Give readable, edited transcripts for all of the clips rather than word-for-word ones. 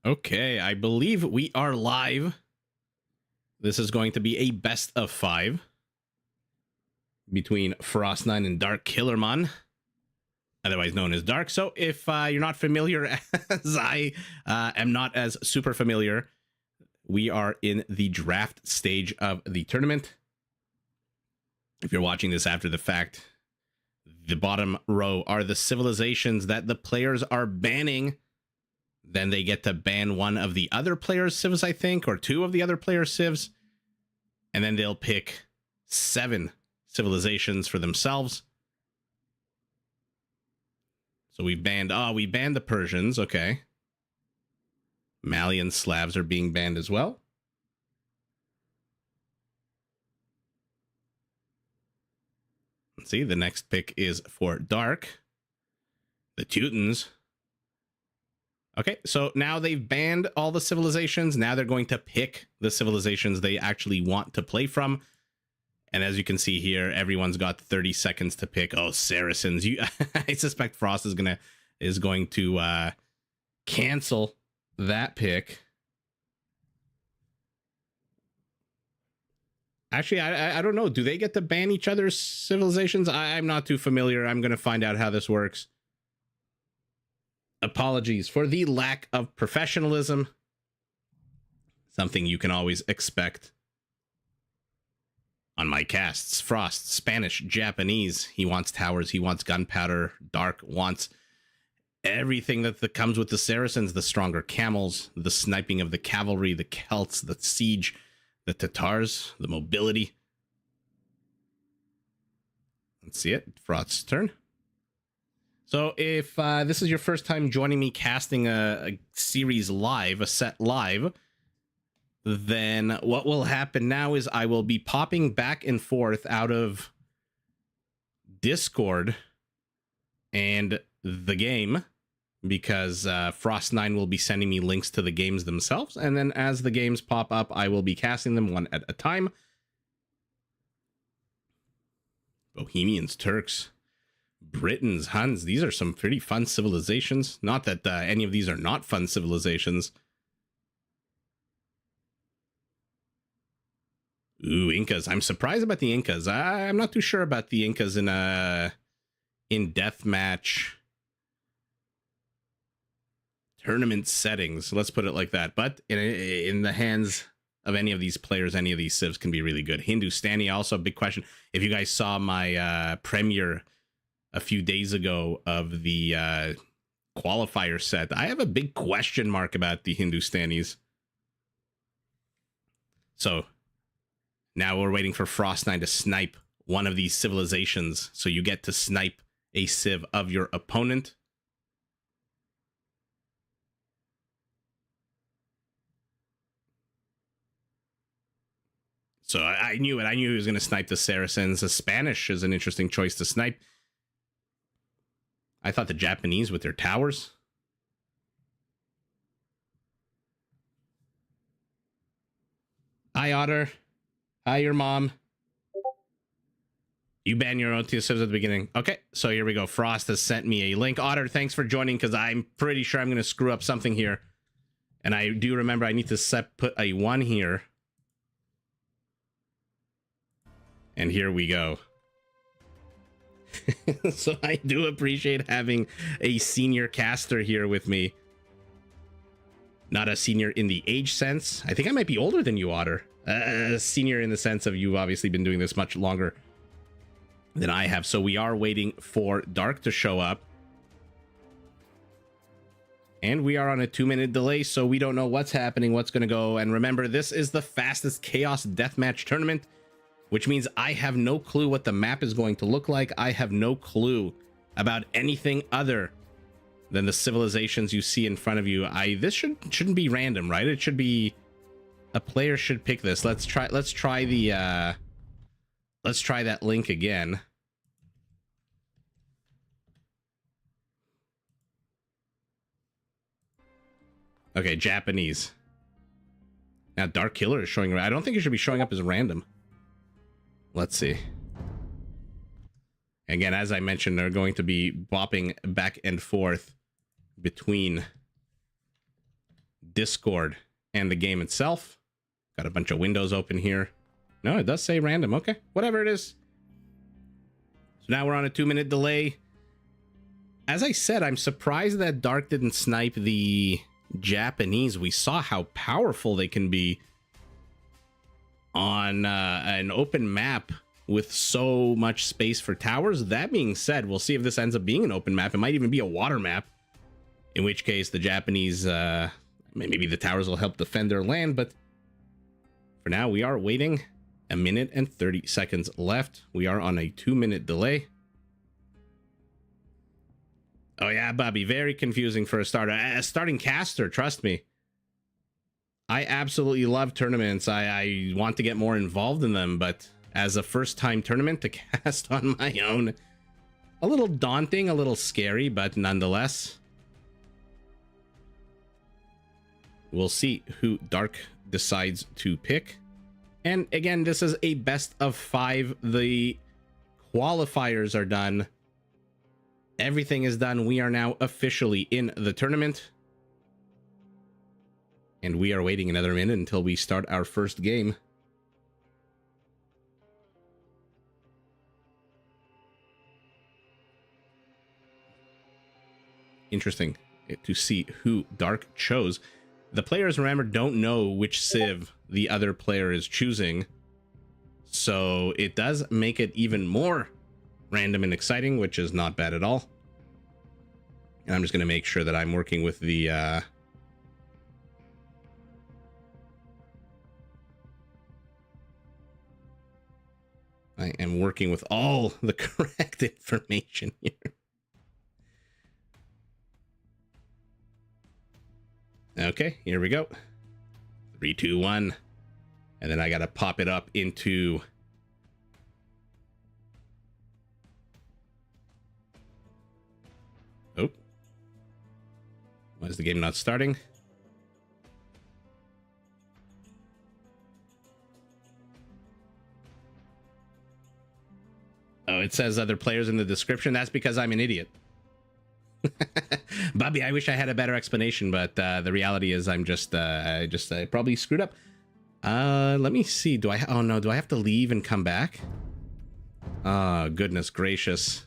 Okay, I believe we are live. This is going to be a best of 5 between Frost9 and Darkillermon, otherwise known as Dark. So if you're not familiar, as I am not as super familiar, we are in the draft stage of the tournament. If you're watching this after the fact, the bottom row are the civilizations that the players are banning. Then they get to ban one of the other players' civs, I think, or 2 of the other players' civs. And then they'll pick 7 civilizations for themselves. So we banned the Persians, okay. Malian Slavs are being banned as well. Let's see, the next pick is for Dark. The Teutons. Okay, so now they've banned all the civilizations. Now they're going to pick the civilizations they actually want to play from. And as you can see here, everyone's got 30 seconds to pick. Oh, Saracens. I suspect Frost is going to cancel that pick. Actually, I don't know. Do they get to ban each other's civilizations? I'm not too familiar. I'm going to find out how this works. Apologies for the lack of professionalism. Something you can always expect on my casts. Frost, Spanish, Japanese. He wants towers. He wants gunpowder. Dark wants everything that comes with the Saracens. The stronger camels, the sniping of the cavalry, the Celts, the siege, the Tatars, the mobility. Let's see it. Frost's turn. So if this is your first time joining me casting a series live, a set live, then what will happen now is I will be popping back and forth out of Discord and the game, because Frost9 will be sending me links to the games themselves, and then as the games pop up, I will be casting them one at a time. Bohemians, Turks, Britons, Huns. These are some pretty fun civilizations. Not that any of these are not fun civilizations. Ooh, Incas. I'm surprised about the Incas. I'm not too sure about the Incas in deathmatch tournament settings. Let's put it like that. But in the hands of any of these players, any of these civs can be really good. Hindustani, also a big question. If you guys saw my premiere a few days ago of the qualifier set, I have a big question mark about the Hindustanis. So now we're waiting for Frost9 to snipe one of these civilizations, so you get to snipe a civ of your opponent. So I knew it. I knew he was going to snipe the Saracens. The Spanish is an interesting choice to snipe. I thought the Japanese with their towers. Hi, Otter. Hi, your mom. You ban your own two civs at the beginning. Okay, so here we go. Frost has sent me a link. Otter, thanks for joining, because I'm pretty sure I'm going to screw up something here. And I do remember I need to put a 1 here. And here we go. So I do appreciate having a senior caster here with me. Not a senior in the age sense. I think I might be older than you, Otter. Senior in the sense of you've obviously been doing this much longer than I have. So we are waiting for Dark to show up. And we are on a 2-minute delay, so we don't know what's happening, what's going to go. And remember, this is the fastest Chaos Deathmatch tournament, which means I have no clue what the map is going to look like. I have no clue about anything other than the civilizations you see in front of you. This shouldn't be random, right? It should be a player should pick this. Let's try that link again. Okay, Japanese. Now Dark Killer is showing. I don't think it should be showing up as random. Let's see. Again, as I mentioned, they're going to be bopping back and forth between Discord and the game itself. Got a bunch of windows open here. No, it does say random. Okay, whatever it is. So now we're on a 2-minute delay. As I said, I'm surprised that Dark didn't snipe the Japanese. We saw how powerful they can be on an open map with so much space for towers. That being said, we'll see if this ends up being an open map. It might even be a water map, in which case the Japanese, maybe the towers will help defend their land. But for now, we are waiting. 1 minute and 30 seconds left. We are on a 2-minute delay. Oh yeah, Bobby, very confusing for a starter. A starting caster, trust me. I absolutely love tournaments. I want to get more involved in them, but as a first-time tournament to cast on my own, a little daunting, a little scary, but nonetheless. We'll see who Dark decides to pick. And again, this is a best of 5. The qualifiers are done. Everything is done. We are now officially in the tournament. And we are waiting another minute until we start our first game. Interesting to see who Dark chose. The players, remember, don't know which civ the other player is choosing. So it does make it even more random and exciting, which is not bad at all. And I'm just going to make sure that I'm working with the... I am working with all the correct information here. Okay, here we go. 3, 2, 1. And then I got to pop it up into... Oh. Why is the game not starting? Oh, it says other players in the description. That's because I'm an idiot. Bobby, I wish I had a better explanation, but the reality is I'm just I probably screwed up. Let me see. Do I... Oh no, do I have to leave and come back? Oh, goodness gracious.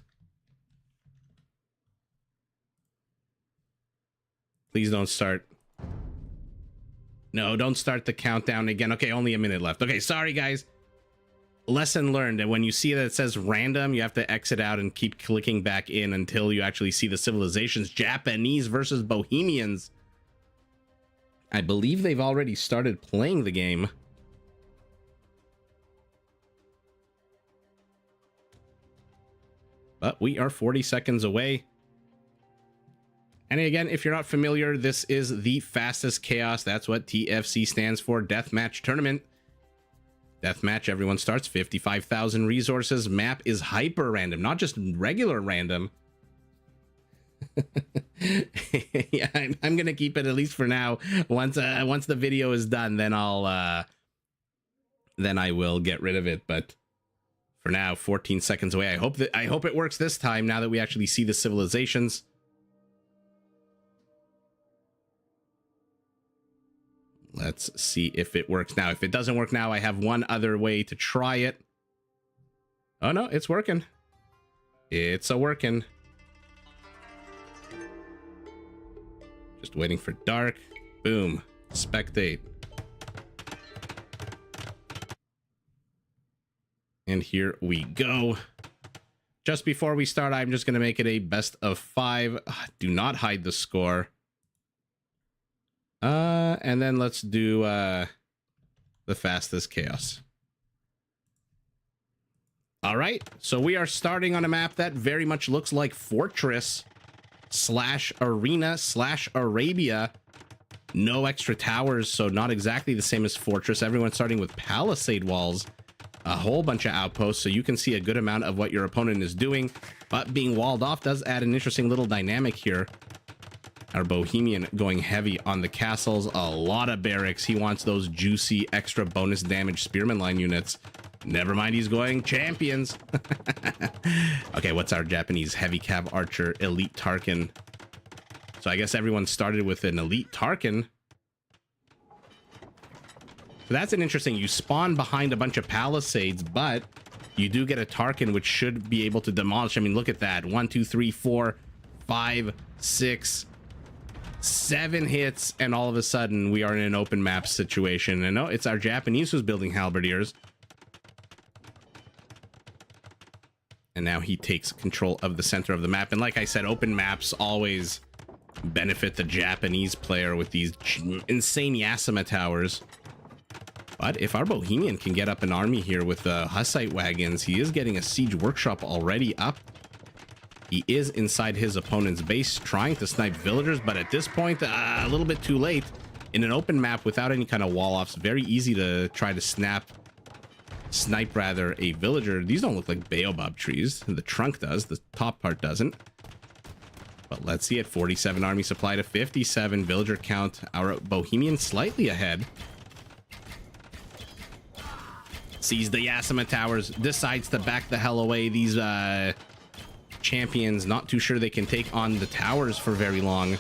Please don't start. No, don't start the countdown again. Okay, only a minute left. Okay, sorry guys. Lesson learned, and when you see that it says random, you have to exit out and keep clicking back in until you actually see the civilizations. Japanese versus Bohemians. I believe they've already started playing the game. But we are 40 seconds away. And again, if you're not familiar, this is the fastest chaos. That's what TFC stands for, Deathmatch Tournament. Deathmatch, everyone starts, 55,000 resources. Map is hyper random, not just regular random. Yeah, I'm gonna keep it at least for now. Once the video is done, then I will get rid of it. But for now, 14 seconds away. I hope it works this time. Now that we actually see the civilizations. Let's see if it works now. If it doesn't work now, I have one other way to try it. Oh no, it's working. It's working. Just waiting for Dark. Boom. Spectate. And here we go. Just before we start, I'm just going to make it a best of 5. Do not hide the score. And then let's do the fastest chaos. All right, so we are starting on a map that very much looks like Fortress / Arena / Arabia. No extra towers, so not exactly the same as Fortress. Everyone's starting with palisade walls, a whole bunch of outposts, so you can see a good amount of what your opponent is doing. But being walled off does add an interesting little dynamic here. Our Bohemian going heavy on the castles, a lot of barracks. He wants those juicy extra bonus damage spearman line units. Never mind, he's going champions. Okay, what's our Japanese heavy cav archer elite Tarkin? So I guess everyone started with an elite Tarkin. So that's an interesting. You spawn behind a bunch of palisades, but you do get a Tarkin, which should be able to demolish. I mean, look at that. 1, 2, 3, 4, 5, 6, 7 hits, and all of a sudden we are in an open map situation. And no, it's our Japanese who's building halberdiers. And now he takes control of the center of the map. And like I said, open maps always benefit the Japanese player with these insane Yasama towers. But if our Bohemian can get up an army here with the Hussite wagons, he is getting a siege workshop already up. He is inside his opponent's base trying to snipe villagers, but at this point, a little bit too late. In an open map without any kind of wall offs, very easy to try to snipe rather a villager. These don't look like baobab trees. The trunk does, the top part doesn't. But let's see it. 47 army supply to 57 villager count. Our Bohemian slightly ahead. Sees the Yasama towers, decides to back the hell away. These champions not too sure they can take on the towers for very long.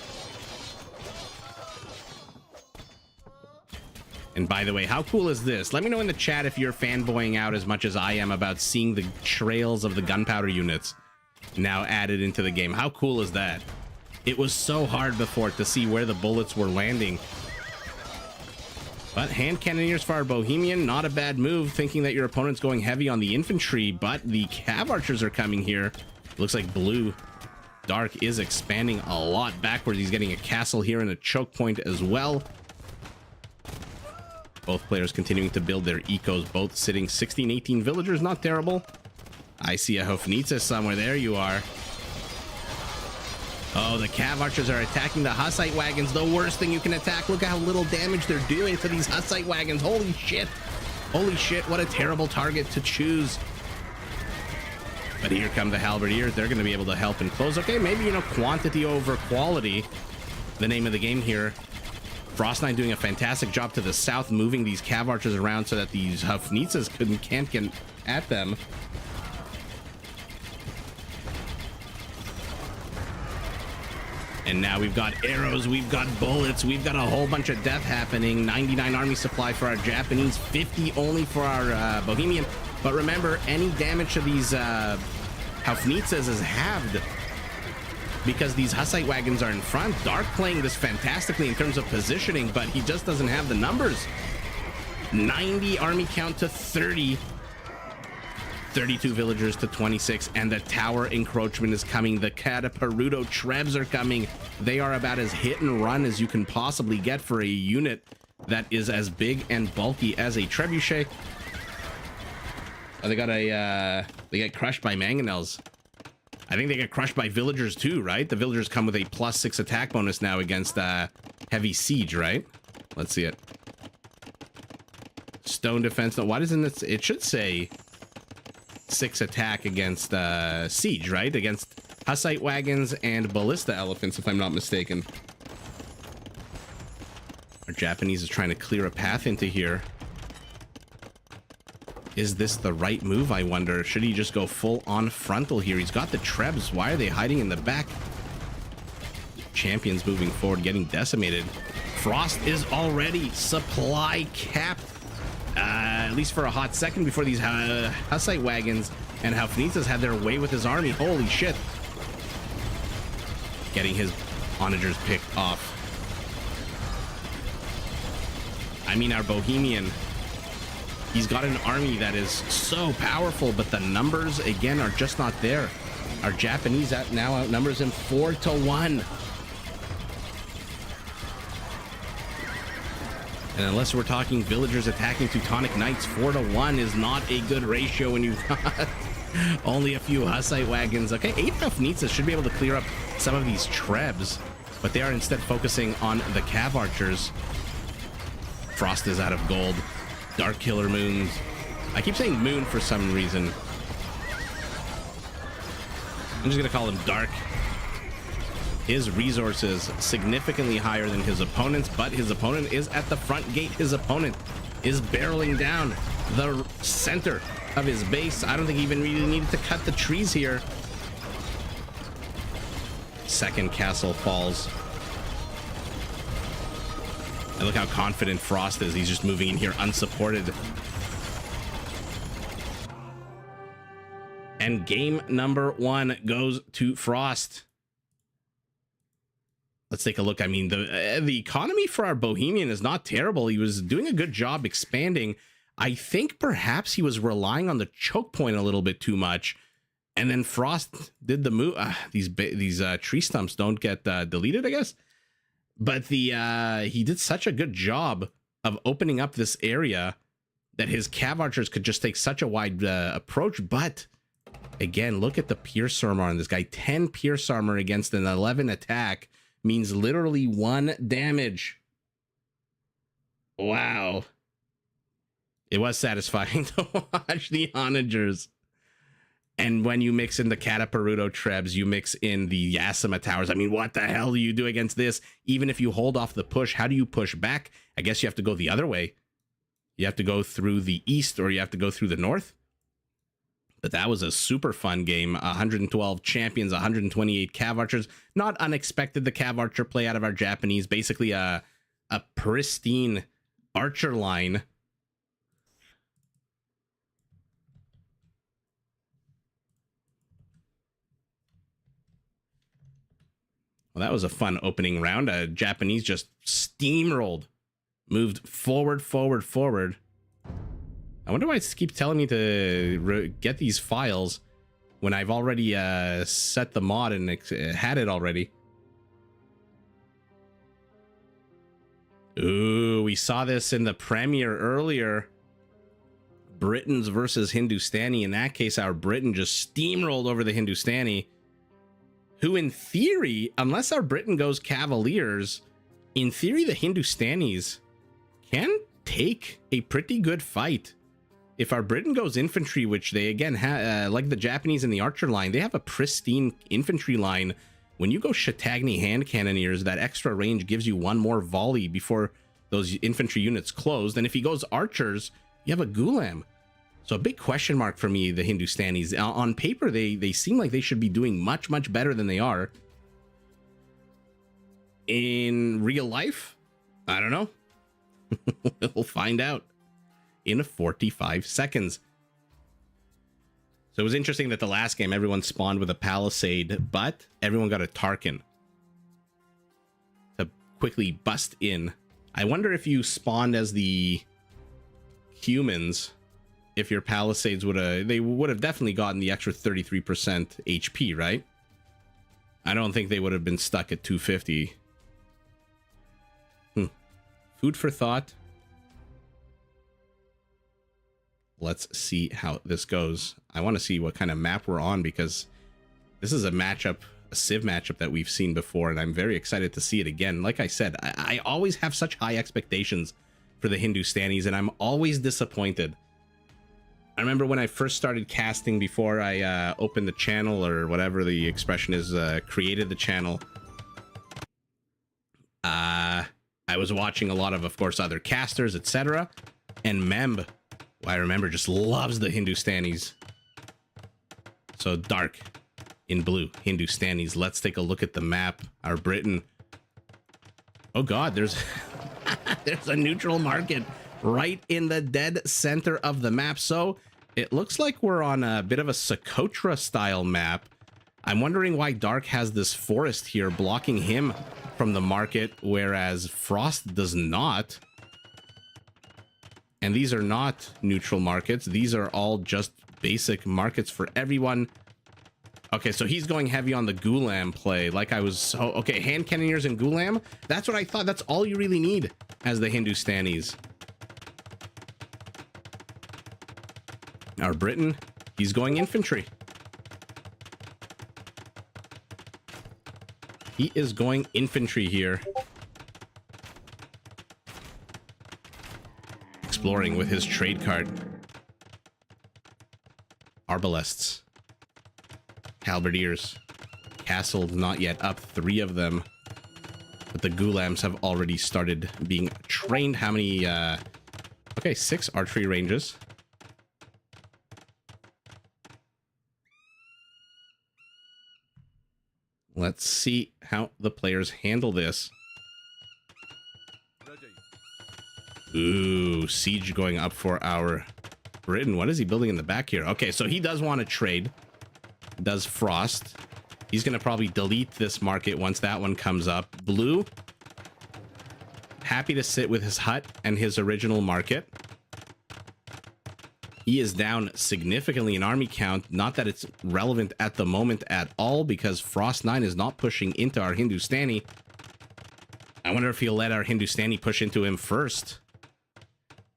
And by the way, how cool is this? Let me know in the chat if you're fanboying out as much as I am about seeing the trails of the gunpowder units now added into the game. How cool is that? It was so hard before to see where the bullets were landing. But hand cannoneers for our Bohemian, not a bad move, thinking that your opponent's going heavy on the infantry, but the cav archers are coming here. Looks like blue. Dark is expanding a lot backwards. He's getting a castle here and a choke point as well. Both players continuing to build their ecos, both sitting 16, 18 villagers, not terrible. I see a Hofnitsa somewhere. There you are. Oh, the cav archers are attacking the Hussite wagons. The worst thing you can attack. Look at how little damage they're doing to these Hussite wagons. Holy shit. Holy shit, what a terrible target to choose. But here come the halberdiers. They're going to be able to help and close. Okay, maybe, you know, quantity over quality. The name of the game here. Frost Knight doing a fantastic job to the south, moving these cav archers around so that these Hofnitzas can't get at them. And now we've got arrows, we've got bullets, we've got a whole bunch of death happening. 99 army supply for our Japanese, 50 only for our Bohemian. But remember, any damage to these Hofnitzas is halved because these Hussite wagons are in front. Dark playing this fantastically in terms of positioning, but he just doesn't have the numbers. 90 army count to 30. 32 villagers to 26, and the tower encroachment is coming. The Cataparuto Trebs are coming. They are about as hit and run as you can possibly get for a unit that is as big and bulky as a trebuchet. Oh, they get crushed by mangonels. I think they get crushed by villagers too, right? The villagers come with a +6 attack bonus now against heavy siege, right? Let's see it. Stone defense. No, why doesn't it? It should say 6 attack against siege, right? Against Hussite wagons and ballista elephants, if I'm not mistaken. Our Japanese is trying to clear a path into here. Is this the right move, I wonder? Should he just go full on frontal here? He's got the Trebs. Why are they hiding in the back? Champions moving forward, getting decimated. Frost is already supply capped. At least for a hot second before these Hussite wagons and Hofnitzas had their way with his army. Holy shit. Getting his onagers picked off. I mean, our Bohemian, he's got an army that is so powerful, but the numbers, again, are just not there. Our Japanese now outnumbers him 4-1. And unless we're talking villagers attacking Teutonic Knights, 4-1 is not a good ratio when you've got only a few Hussite wagons. Okay, 8 Hofnitzas should be able to clear up some of these Trebs, but they are instead focusing on the cav archers. Frost is out of gold. Darkillermons. I keep saying moon for some reason. I'm just gonna call him Dark. His resources significantly higher than his opponent's, but his opponent is at the front gate. His opponent is barreling down the center of his base. I don't think he even really needed to cut the trees here. Second castle falls. And look how confident Frost is. He's just moving in here unsupported. And game number 1 goes to Frost. Let's take a look. I mean, the economy for our Bohemian is not terrible. He was doing a good job expanding. I think perhaps he was relying on the choke point a little bit too much. And then Frost did the move. These tree stumps don't get deleted, I guess. But he did such a good job of opening up this area that his Cav Archers could just take such a wide approach. But again, look at the Pierce Armor on this guy. 10 Pierce Armor against an 11 attack means literally 1 damage. Wow. It was satisfying to watch the Onagers. And when you mix in the Cataperuto Trebs, you mix in the Yasima Towers. I mean, what the hell do you do against this? Even if you hold off the push, how do you push back? I guess you have to go the other way. You have to go through the east, or you have to go through the north. But that was a super fun game. 112 champions, 128 Cav Archers. Not unexpected, the Cav Archer play out of our Japanese. Basically a pristine archer line. Well, that was a fun opening round. Japanese just steamrolled, moved forward, forward, forward. I wonder why it keeps telling me to get these files when I've already set the mod and had it already. Ooh, we saw this in the premiere earlier. Britons versus Hindustani. In that case, our Briton just steamrolled over the Hindustani, who in theory, unless our Briton goes Cavaliers, in theory, the Hindustanis can take a pretty good fight. If our Briton goes infantry, which they again have, like the Japanese in the archer line, they have a pristine infantry line. When you go Shatagni hand cannoneers, that extra range gives you 1 more volley before those infantry units close. And if he goes archers, you have a Gulam. So a big question mark for me, the Hindustanis. On paper, they seem like they should be doing much, much better than they are. In real life, I don't know. We'll find out in 45 seconds. So it was interesting that the last game, everyone spawned with a Palisade, but everyone got a Tarkin to quickly bust in. I wonder if you spawned as the humans, if your Palisades they would have definitely gotten the extra 33% HP, right? I don't think they would have been stuck at 250. Food for thought. Let's see how this goes. I want to see what kind of map we're on, because this is a matchup, a Civ matchup that we've seen before, and I'm very excited to see it again. Like I said, I always have such high expectations for the Hindustanis, and I'm always disappointed. I remember when I first started casting, before I opened the channel, or whatever the expression is, created the channel. I was watching a lot of course, other casters, etc. And Memb, I remember, just loves the Hindustanis. So dark in blue, Hindustanis. Let's take a look at the map. Our Britain. Oh God, there's there's a neutral market right in the dead center of the map. So it looks like we're on a bit of a Socotra style map. I'm wondering why Dark has this forest here blocking him from the market, whereas Frost does not. And these are not neutral markets. These are all just basic markets for everyone. Okay, so he's going heavy on the Gulam play. Like I was... Oh, okay, hand cannoneers and Gulam. That's what I thought. That's all you really need as the Hindustanis. Our Briton, he's going infantry. He is going infantry here. Exploring with his trade cart. Arbalests. Halberdiers. Castle not yet up, 3 of them. But the Gulams have already started being trained. How many? Okay, 6 archery ranges. Let's see how the players handle this. Ooh, siege going up for our Britain. What is he building in the back here? Okay, so he does want to trade. Does Frost. He's going to probably delete this market once that one comes up. Blue, happy to sit with his hut and his original market. He is down significantly in army count. Not that it's relevant at the moment at all, because Frost 9 is not pushing into our Hindustani. I wonder if he'll let our Hindustani push into him first.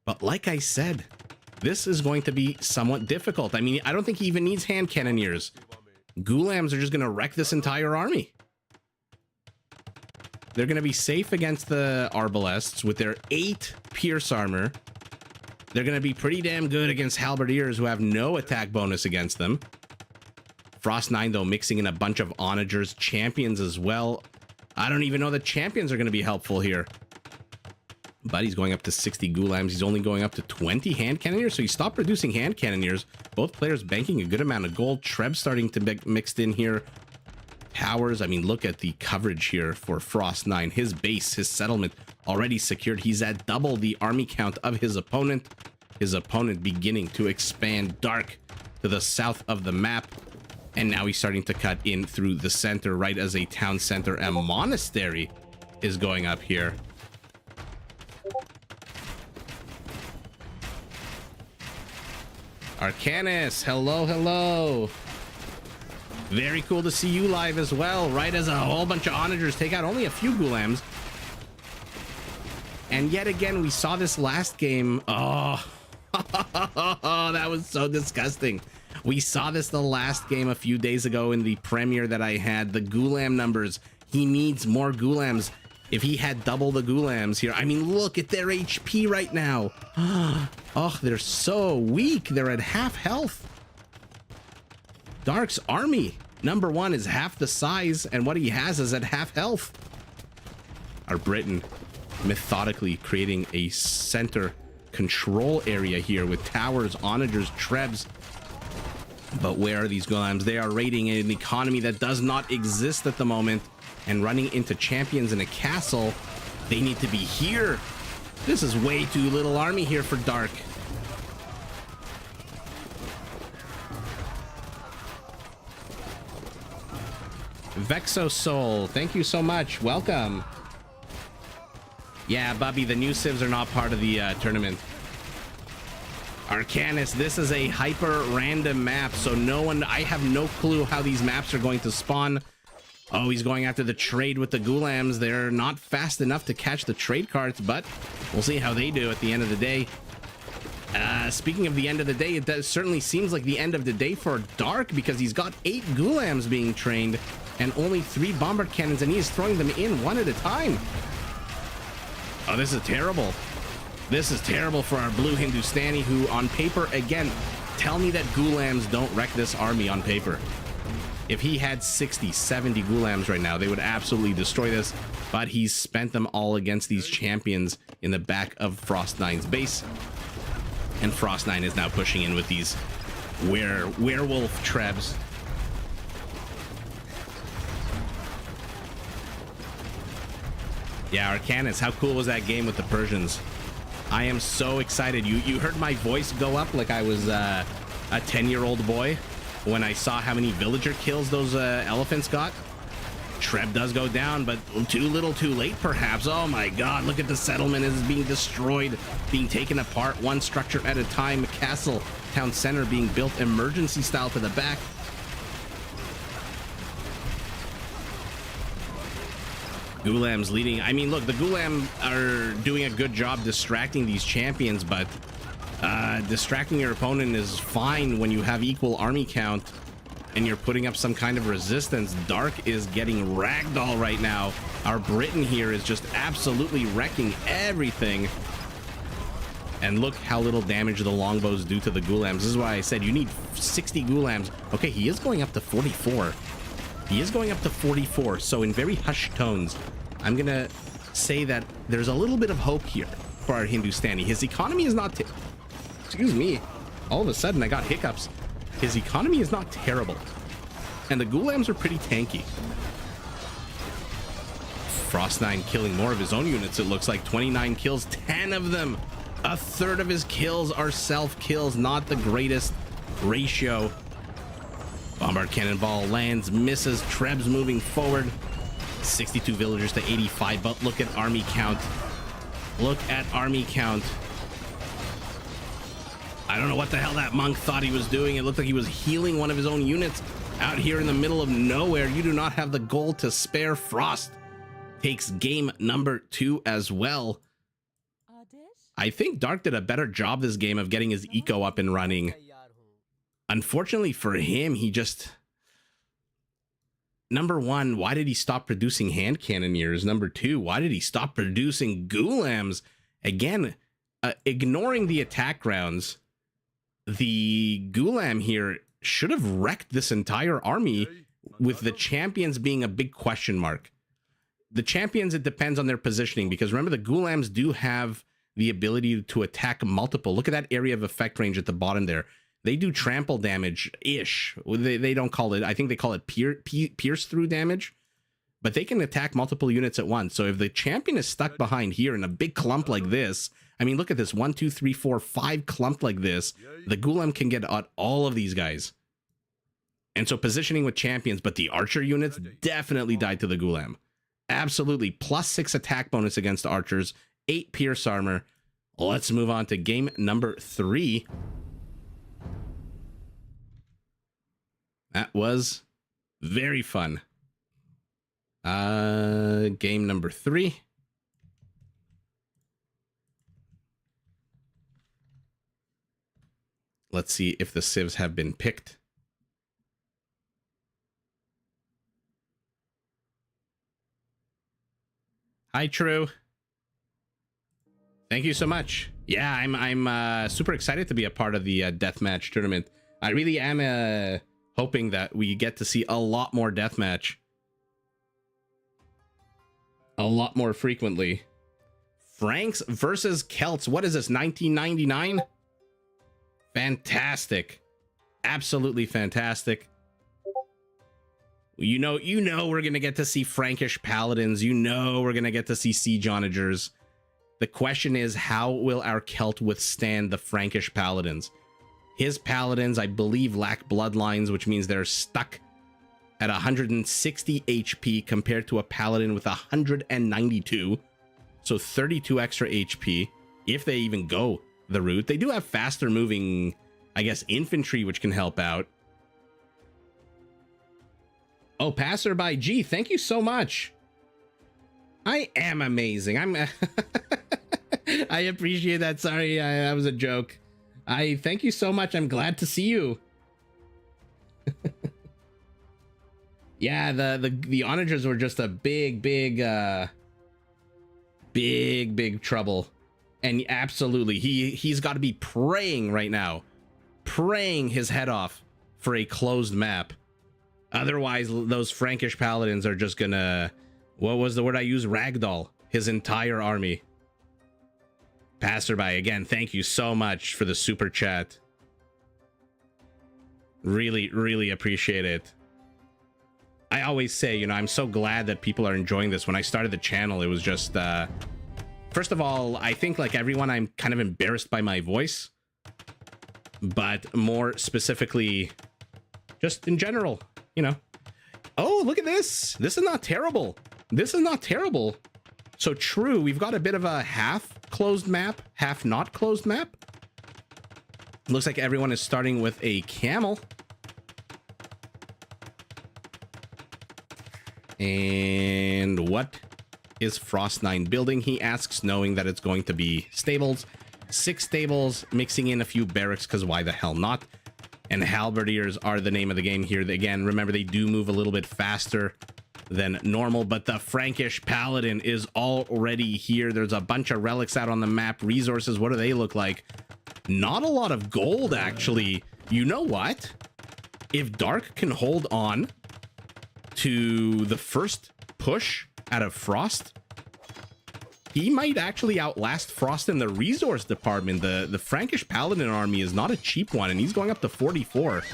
But like I said, this is going to be somewhat difficult. I mean, I don't think he even needs hand cannoneers. Ghulams are just going to wreck this entire army. They're going to be safe against the Arbalests with their 8 pierce armor. They're going to be pretty damn good against halberdiers who have no attack bonus against them. Frost 9, though, mixing in a bunch of onagers, champions as well. I don't even know that champions are going to be helpful here. But he's going up to 60 Ghulams. He's only going up to 20 hand cannoneers, so he stopped producing hand cannoneers. Both players banking a good amount of gold. Treb starting to be mixed in here. Towers, I mean, look at the coverage here for Frost 9. His base, his settlement already secured. He's at double the army count of his opponent. His opponent beginning to expand dark to the south of the map. And now he's starting to cut in through the center, right as a town center and monastery is going up here. Arcanus, hello, hello. Very cool to see you live as well, right as a whole bunch of onagers take out only a few Ghulams. And yet again, we saw this last game. Oh, that was so disgusting. We saw this the last game a few days ago in the premiere that I had. The Ghulam numbers. He needs more Ghulams. If he had double the Ghulams here, I mean, look at their HP right now. Oh, they're so weak. They're at half health. Dark's army, number 1, is half the size, and what he has is at half health. Our Britain methodically creating a center control area here with towers, onagers, trebs. But where are these Ghulams? They are raiding an economy that does not exist at the moment and running into champions in a castle. They need to be here. This is way too little army here for Dark. Vexo Soul, thank you so much. Welcome. Yeah, Bubby, the new civs are not part of the tournament. Arcanus, this is a hyper random map, so I have no clue how these maps are going to spawn. Oh, he's going after the trade with the Ghulams. They're not fast enough to catch the trade carts, but we'll see how they do at the end of the day. Speaking of the end of the day, it certainly seems like the end of the day for Dark, because he's got 8 Ghulams being trained and only 3 bombard cannons, and he is throwing them in one at a time. Oh, this is terrible. This is terrible for our blue Hindustani, who on paper, again, tell me that Ghulams don't wreck this army on paper. If he had 60, 70 Ghulams right now, they would absolutely destroy this, but he's spent them all against these champions in the back of Frost 9's base. And Frost 9 is now pushing in with these werewolf trebs. Yeah, Arcanus, how cool was that game with the Persians? I am so excited. You heard my voice go up like I was a 10-year-old boy when I saw how many villager kills those elephants got. Treb does go down, but too little too late perhaps. Oh my god, look at the settlement. It is being destroyed, being taken apart one structure at a time. Castle, town center being built emergency style to the back. Ghulams leading. I mean, look, the Ghulam are doing a good job distracting these champions, but distracting your opponent is fine when you have equal army count and you're putting up some kind of resistance. Dark is getting ragdoll right now. Our Britain here is just absolutely wrecking everything. And look how little damage the longbows do to the Ghulams. This is why I said you need 60 Ghulams. Okay, he is going up to 44. He is going up to 44, so in very hushed tones, I'm gonna say that there's a little bit of hope here for our Hindustani. His economy is not... Excuse me. All of a sudden, I got hiccups. His economy is not terrible. And the Ghulams are pretty tanky. Frost 9 killing more of his own units. It looks like 29 kills, 10 of them. A third of his kills are self kills. Not the greatest ratio. Bombard Cannonball lands, misses. Trebs moving forward. 62 villagers to 85, but look at army count. Look at army count. I don't know what the hell that monk thought he was doing. It looked like he was healing one of his own units out here in the middle of nowhere. You do not have the gold to spare. Frost takes game number 2 as well. I think Dark did a better job this game of getting his eco up and running. Unfortunately for him, he just... Number 1, why did he stop producing hand cannoneers? Number 2, why did he stop producing Ghulams? Again, ignoring the attack rounds, the Ghulam here should have wrecked this entire army, with the champions being a big question mark. The champions, it depends on their positioning, because remember, the Ghulams do have the ability to attack multiple. Look at that area of effect range at the bottom there. They do trample damage-ish. They don't call it, I think they call it pierce through damage, but they can attack multiple units at once. So if the champion is stuck behind here in a big clump like this, I mean, look at this, 1, 2, 3, 4, 5 clump like this, the Ghulam can get at all of these guys. And so positioning with champions, but the archer units definitely died to the Ghulam. Absolutely. +6 attack bonus against archers, 8 pierce armor. Let's move on to game number 3. That was very fun. Game number 3. Let's see if the civs have been picked. Hi, True. Thank you so much. Yeah, I'm super excited to be a part of the deathmatch tournament. I really am hoping that we get to see a lot more deathmatch. A lot more frequently. Franks versus Celts. What is this, 1999? Fantastic. Absolutely fantastic. You know we're going to get to see Frankish Paladins. You know we're going to get to see Siege Onagers. The question is, how will our Celt withstand the Frankish Paladins? His Paladins, I believe, lack bloodlines, which means they're stuck at 160 HP compared to a Paladin with 192. So 32 extra HP, if they even go the route. They do have faster moving, I guess, infantry, which can help out. Oh, Passerby G, thank you so much. I am amazing. I appreciate that. Sorry, that was a joke. I thank you so much. I'm glad to see you. Yeah, the onagers were just a big trouble. And absolutely, he's got to be praying right now, praying his head off for a closed map. Otherwise, those Frankish Paladins are just gonna, what was the word I used? Ragdoll his entire army. Passerby, again, thank you so much for the super chat. Really appreciate it. I always say, you know, I'm so glad that people are enjoying this. When I started the channel, it was just, first of all, I think like everyone, I'm kind of embarrassed by my voice, but more specifically, just in general, you know. Oh, look at this. This is not terrible. This is not terrible. So true, we've got a bit of a half closed map, half not closed map. Looks like everyone is starting with a camel. And what is Frost 9 building, he asks, knowing that it's going to be stables. 6 stables, mixing in a few barracks, because why the hell not? And halberdiers are the name of the game here. Again, remember, they do move a little bit faster than normal, but the Frankish Paladin is already here. There's a bunch of relics out on the map. Resources, what do they look like? Not a lot of gold, actually. You know what? If Dark can hold on to the first push out of Frost, he might actually outlast Frost in the resource department. The Frankish Paladin army is not a cheap one, and he's going up to 44.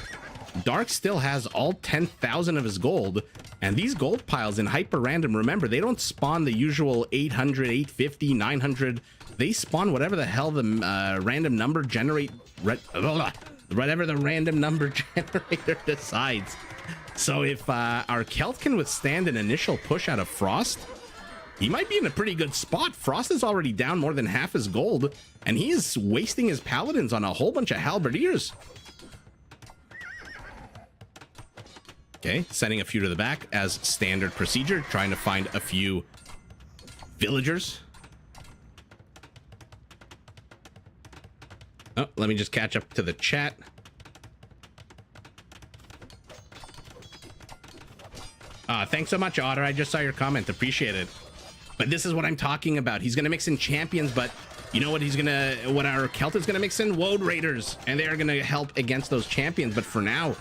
Dark still has all 10,000 of his gold, And these gold piles in hyper random, remember, they don't spawn the usual 800, 850, 900. They spawn whatever the hell the random number whatever the random number generator decides. So if our Celt can withstand an initial push out of Frost, he might be in a pretty good spot. Frost is already down more than half his gold, and he is wasting his paladins on a whole bunch of halberdiers. Okay, sending a few to the back as standard procedure, trying to find a few villagers. Oh, let me just catch up to the chat. Thanks so much, Otter. I just saw your comment. Appreciate it. But this is what I'm talking about. He's going to mix in champions, but you know what what our Celt is going to mix in? Woad Raiders. And they are going to help against those champions. But for now,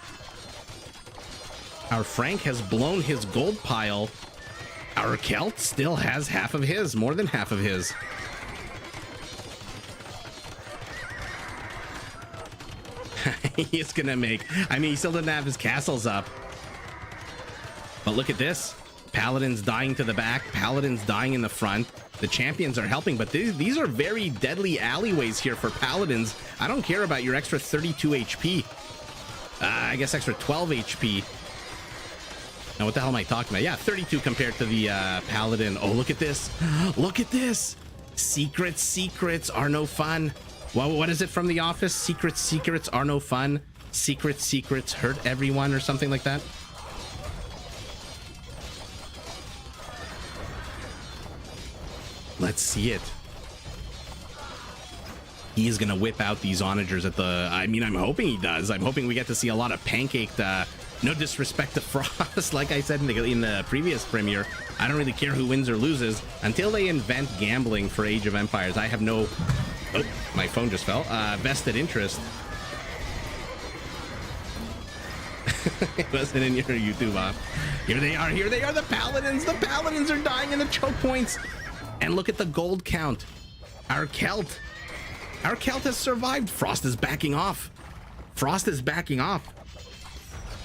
our Frank has blown his gold pile. Our Celt still has half of his, more than half of his. He's going to make, I mean, he still doesn't have his castles up. But look at this. Paladins dying to the back, Paladins dying in the front. The champions are helping, but these are very deadly alleyways here for Paladins. I don't care about your extra 32 HP. I guess extra 12 HP. Now, what the hell am I talking about? Yeah, 32 compared to the Paladin. Oh, look at this. Look at this. Secrets are no fun. Well, what is it from The Office? Secrets are no fun. Secrets hurt everyone or something like that. Let's see it. He is going to whip out these onagers at the... I mean, I'm hoping he does. I'm hoping we get to see a lot of pancaked... no disrespect to Frost. Like I said in the previous premiere, I don't really care who wins or loses. Until they invent gambling for Age of Empires, I have no... Oh, my phone just fell. Vested interest. It wasn't in your YouTube off. Here they are, the Paladins. The Paladins are dying in the choke points. And look at the gold count. Our Celt has survived. Frost is backing off.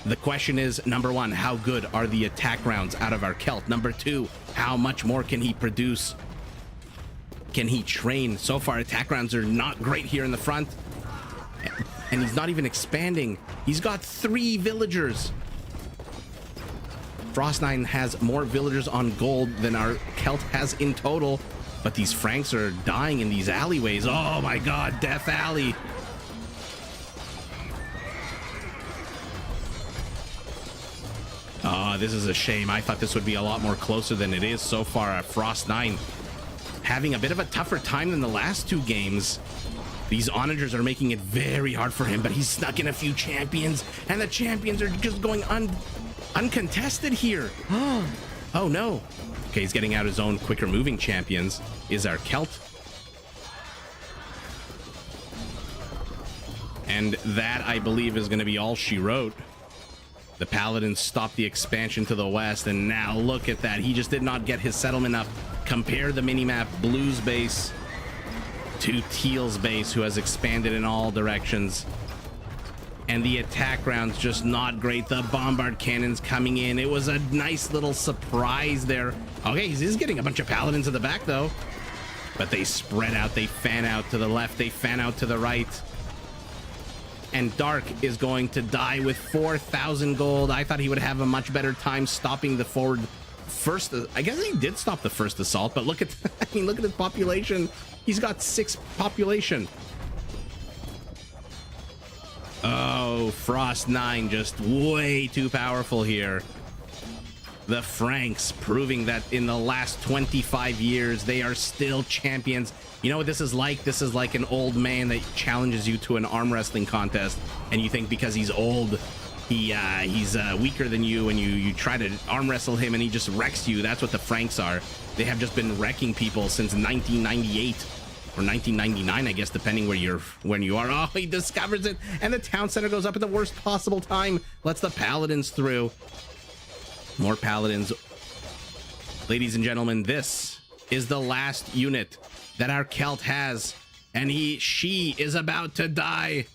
The question is, number one, how good are the attack rounds out of our Celt? Number two, how much more can he produce? Can he train? So far, attack rounds are not great here in the front. And he's not even expanding. He's got 3 villagers. Frost9 has more villagers on gold than our Celt has in total. But these Franks are dying in these alleyways. Oh my god, Death Alley. Oh, this is a shame. I thought this would be a lot more closer than it is so far. Frost9 having a bit of a tougher time than the last 2 games. These onagers are making it very hard for him, but he's snuck in a few champions, and the champions are just going uncontested here. Oh no. Okay, he's getting out his own quicker moving champions. Is our Celt. And that, I believe, is going to be all she wrote. The Paladins stopped the expansion to the west, and now look at that. He just did not get his settlement up. Compare the minimap Blue's base to Teal's base, who has expanded in all directions. And the attack rounds just not great. The bombard cannons coming in. It was a nice little surprise there. Okay, he's getting a bunch of Paladins at the back, though. But they spread out. They fan out to the left. They fan out to the right. And Dark is going to die with 4,000 gold. I thought he would have a much better time stopping the forward first. I guess he did stop the first assault, but look at, I mean, look at his population. He's got 6 population. Oh, Frost9 just way too powerful here. The Franks proving that in the last 25 years, they are still champions. You know what this is like? This is like an old man that challenges you to an arm wrestling contest, and you think because he's old, he's weaker than you, and you try to arm wrestle him, and he just wrecks you. That's what the Franks are. They have just been wrecking people since 1998 or 1999, I guess, depending when you are. Oh, he discovers it, and the town center goes up at the worst possible time. Lets the Paladins through. More Paladins. Ladies and gentlemen, this is the last unit that our Celt has, and she is about to die.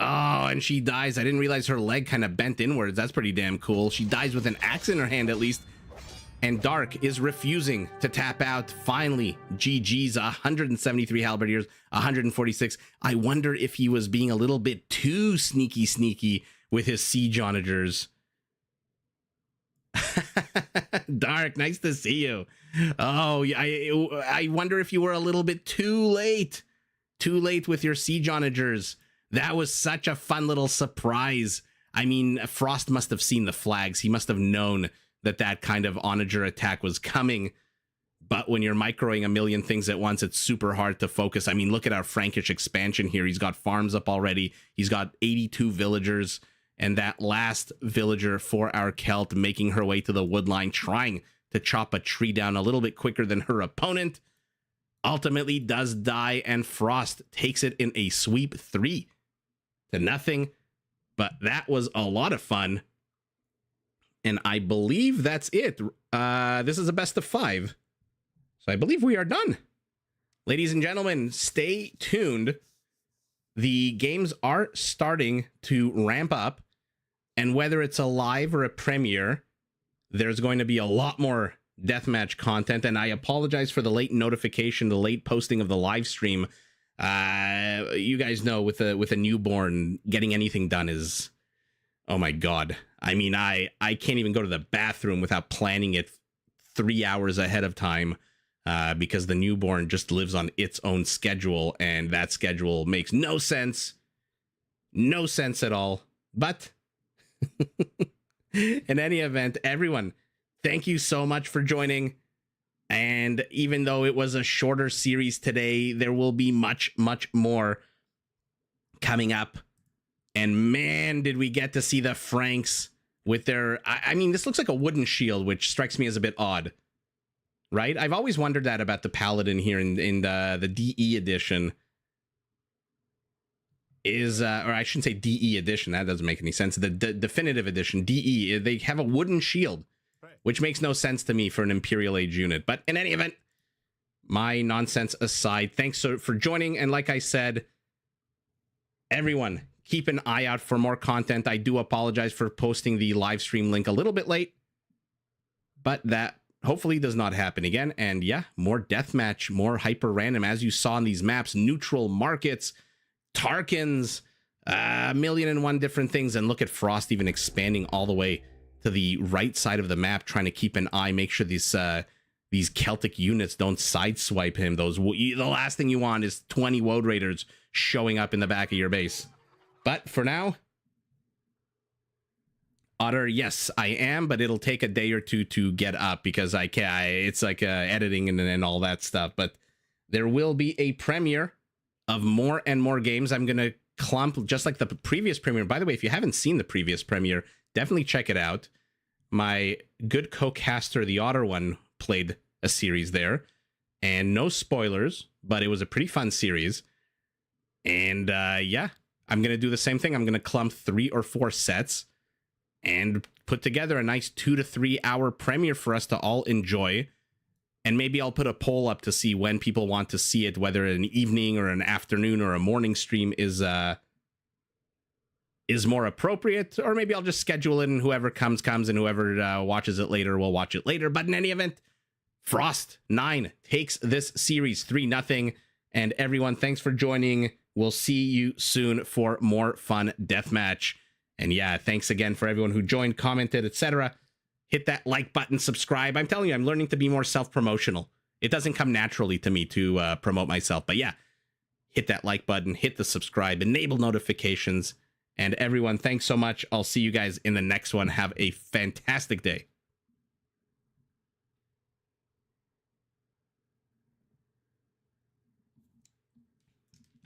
Oh, and she dies. I didn't realize her leg kind of bent inwards. That's pretty damn cool. She dies with an axe in her hand, at least. And Dark is refusing to tap out. Finally, GG's. 173 halberdiers, 146. I wonder if he was being a little bit too sneaky with his siege onagers. Dark, nice to see you. Oh, I wonder if you were a little bit too late with your siege onagers. That was such a fun little surprise. I mean, Frost must have seen the flags. He must have known that kind of onager attack was coming. But when you're microing a million things at once, it's super hard to focus. I mean, look at our Frankish expansion here. He's got farms up already. He's got 82 villagers. And that last villager for our Celt making her way to the wood line, trying to chop a tree down a little bit quicker than her opponent, ultimately does die, and Frost takes it in a sweep 3-0. But that was a lot of fun. And I believe that's it. This is a best of 5. So I believe we are done. Ladies and gentlemen, stay tuned. The games are starting to ramp up. And whether it's a live or a premiere, there's going to be a lot more deathmatch content. And I apologize for the late notification, the late posting of the live stream. You guys know with a newborn, getting anything done is, oh my God. I mean, I can't even go to the bathroom without planning it 3 hours ahead of time, because the newborn just lives on its own schedule, and that schedule makes no sense. No sense at all. But in any event, everyone, thank you so much for joining. And even though it was a shorter series today, there will be much more coming up. And man, did we get to see the Franks with their... I mean, this looks like a wooden shield, which strikes me as a bit odd, right? I've always wondered that about the Paladin here in the DE edition. Or I shouldn't say DE edition, that doesn't make any sense. The definitive edition, DE, they have a wooden shield, right, which makes no sense to me for an Imperial Age unit. But in any event, my nonsense aside, thanks for joining. And like I said, everyone, keep an eye out for more content. I do apologize for posting the live stream link a little bit late, but that hopefully does not happen again. And yeah, more deathmatch, more hyper random, as you saw in these maps, neutral markets, Tarkins, 1,000,001 different things. And look at Frost even expanding all the way to the right side of the map, trying to keep an eye, make sure these Celtic units don't sideswipe him. The last thing you want is 20 Woad Raiders showing up in the back of your base. But for now, Otter, yes, I am, but it'll take a day or two to get up because it's like editing and all that stuff. But there will be a premiere of more and more games. I'm going to clump just like the previous premiere. By the way, if you haven't seen the previous premiere, definitely check it out. My good co-caster, the Otter one, played a series there. And no spoilers, but it was a pretty fun series. And yeah, I'm going to do the same thing. I'm going to clump 3 or 4 sets and put together a nice 2 to 3 hour premiere for us to all enjoy. And maybe I'll put a poll up to see when people want to see it, whether an evening or an afternoon or a morning stream is more appropriate, or maybe I'll just schedule it and whoever comes, and whoever watches it later will watch it later. But in any event, Frost 9 takes this series 3-0. And everyone, thanks for joining. We'll see you soon for more fun deathmatch. And yeah, thanks again for everyone who joined, commented, etc. Hit that like button, subscribe. I'm telling you, I'm learning to be more self-promotional. It doesn't come naturally to me to promote myself. But yeah, hit that like button, hit the subscribe, enable notifications. And everyone, thanks so much. I'll see you guys in the next one. Have a fantastic day.